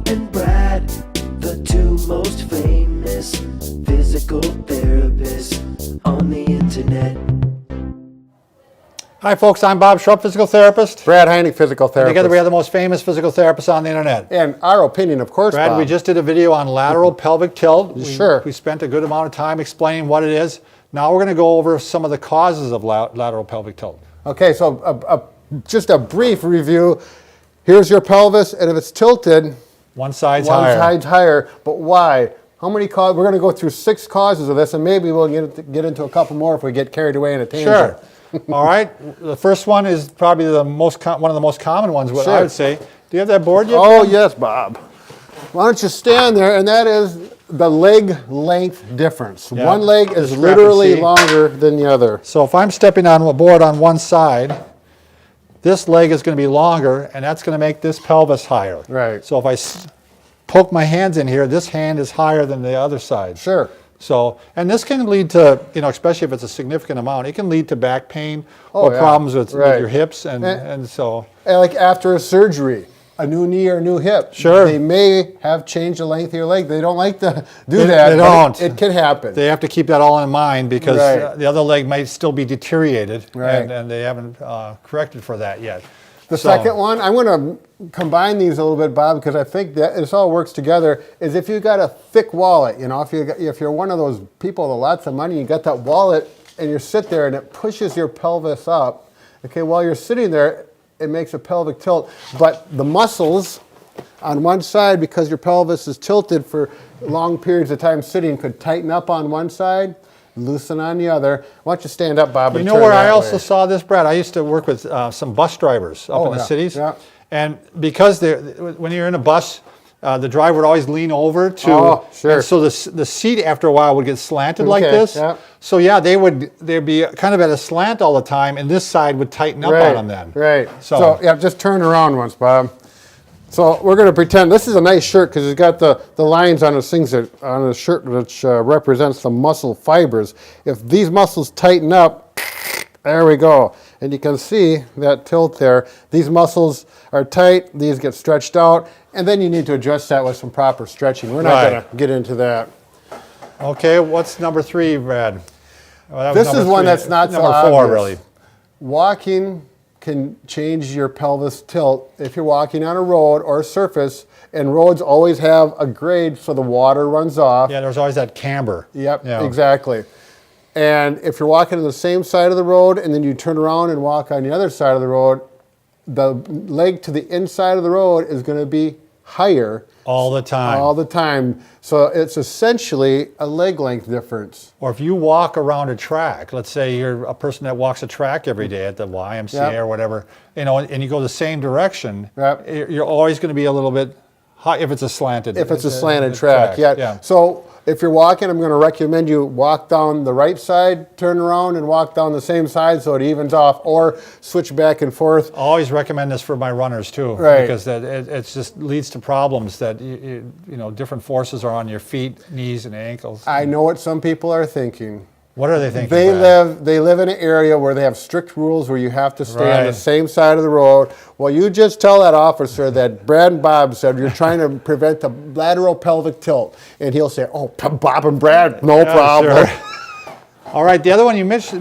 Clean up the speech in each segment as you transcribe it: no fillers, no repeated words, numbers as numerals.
and Brad, the two most famous physical therapists on the internet. Hi folks, I'm Bob Schrupp, physical therapist. Brad Heineck, physical therapist. Together we are the most famous physical therapists on the internet. And our opinion, of course, Brad, Bob. we just did a video on lateral pelvic tilt. Sure. We spent a good amount of time explaining what it is. Now we're going to go over some of the causes of lateral pelvic tilt. Okay, so just a brief review. Here's your pelvis, and if it's tilted, One side's higher. One side's higher. But why? How many causes? We're going to go through 6 causes of this, and maybe we'll get into a couple more if we get carried away in a tangent. Sure. All right. The first one is probably one of the most common ones, what I would say. Do you have that board yet? Oh, yes, Bob. Why don't you stand there, and that is the leg length difference. Yeah. One leg is Discrepancy. literally longer than the other. So if I'm stepping on a board on one side, this leg is going to be longer, and that's going to make this pelvis higher. Right. So if I poke my hands in here, this hand is higher than the other side. Sure. So, and this can lead to, especially if it's a significant amount, it can lead to back pain or yeah. problems with Right. your hips, and so. And like after a surgery, a new knee or a new hip, Sure. they may have changed the length of your leg. They don't like to do that. They but don't. It can happen. They have to keep that all in mind because Right. the other leg might still be deteriorated, Right. and they haven't corrected for that yet. The second one, I'm going to combine these a little bit, Bob, because I think that this all works together, is if you got a thick wallet, if you're one of those people with lots of money, you got that wallet and you sit there and it pushes your pelvis up. Okay, while you're sitting there, it makes a pelvic tilt, but the muscles on one side, because your pelvis is tilted for long periods of time sitting, could tighten up on one side, loosen on the other. Why don't you stand up, Bob? You and know turn where that I also way. saw this, Brad? I used to work with some bus drivers up in the yeah, cities. yeah. And because when you're in a bus, the driver would always lean over to, Oh, sure. and so the seat after a while would get slanted like Okay, this. yeah. So yeah, they'd be kind of at a slant all the time, and this side would tighten up on them then. Right. So Yeah, just turn around once, Bob. So we're going to pretend this is a nice shirt because it's got the lines on those things on the shirt which represents the muscle fibers. If these muscles tighten up, there we go. And you can see that tilt there. These muscles are tight, these get stretched out, and then you need to adjust that with some proper stretching. We're not Right. going to get into that. Okay, what's number 3, Brad? Well, that was This number is one 3. that's not so number 4, obvious. really. Walking can change your pelvis tilt if you're walking on a road or a surface, and roads always have a grade so the water runs off. Yeah, there's always that camber. Yep, Yeah. exactly. And if you're walking on the same side of the road and then you turn around and walk on the other side of the road, the leg to the inside of the road is going to be higher All the time. all the time. So it's essentially a leg length difference. Or if you walk around a track, let's say you're a person that walks a track every day at the YMCA Yep. or whatever, and you go the same direction, Yep. you're always going to be a little bit high if it's a slanted. If it's a slanted track, yeah. Yeah. So if you're walking, I'm going to recommend you walk down the right side, turn around, and walk down the same side so it evens off, or switch back and forth. I always recommend this for my runners too, Right. because that it just leads to problems that different forces are on your feet, knees, and ankles. I know what some people are thinking. What are they thinking? They Brad? live in an area where they have strict rules where you have to stay on the Right. same side of the road. Well, you just tell that officer that Brad and Bob said you're trying to prevent the lateral pelvic tilt, and he'll say, "Oh, Bob and Brad, no problem." Sure. All right, the other one you missed,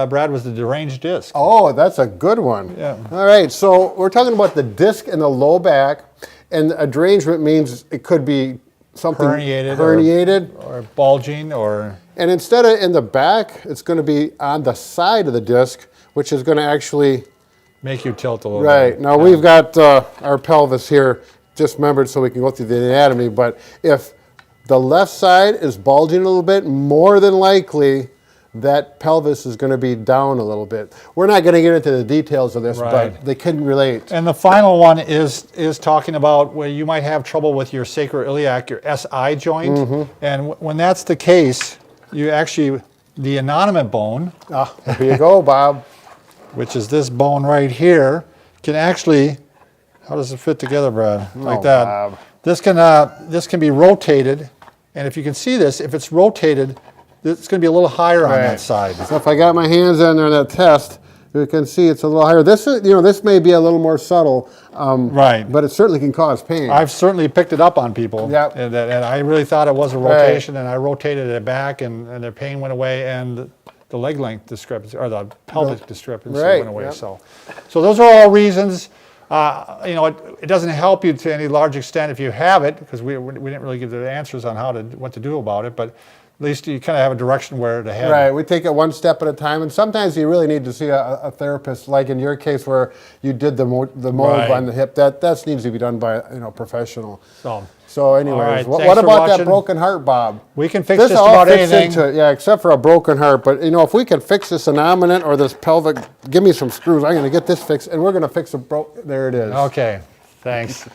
Brad, was the deranged disc. Oh, that's a good one. Yeah. All right, so we're talking about the disc in the low back, and a derangement means it could be something herniated. or bulging, or And instead of in the back, it's going to be on the side of the disc, which is going to actually, make you tilt a little right. bit. Now we've got our pelvis here dismembered so we can go through the anatomy, but if the left side is bulging a little bit, more than likely that pelvis is going to be down a little bit. We're not going to get into the details of this, Right. but they can relate. And the final one is talking about where you might have trouble with your sacroiliac, your SI joint. Mm-hmm. And when that's the case, you actually, the innominate bone, Here you go, Bob. which is this bone right here, can actually, how does it fit together, Brad? Like that. Bob. This can be rotated, and if you can see this, if it's rotated, it's going to be a little higher on that side. So if I got my hands on there on that test, You can see it's a little higher. This is, this may be a little more subtle, Right. but it certainly can cause pain. I've certainly picked it up on people. Yep. And I really thought it was a rotation, and I rotated it back, and their pain went away, and the leg length discrepancy, or the pelvic discrepancy Right, went away. yep. So those are all reasons. It doesn't help you to any large extent if you have it, because we didn't really give the answers on what to do about it, but at least you kind of have a direction where to head. Right, we take it one step at a time, and sometimes you really need to see a therapist, like in your case where you did the mold Right. on the hip. That needs to be done by a professional. All So anyways, right, what thanks for about that watching. broken heart, Bob? We can fix just all about fits anything. into it, yeah, except for a broken heart. But if we can fix this innominate or this pelvic, give me some screws. I'm going to get this fixed, and we're going to fix there it is. Okay, thanks.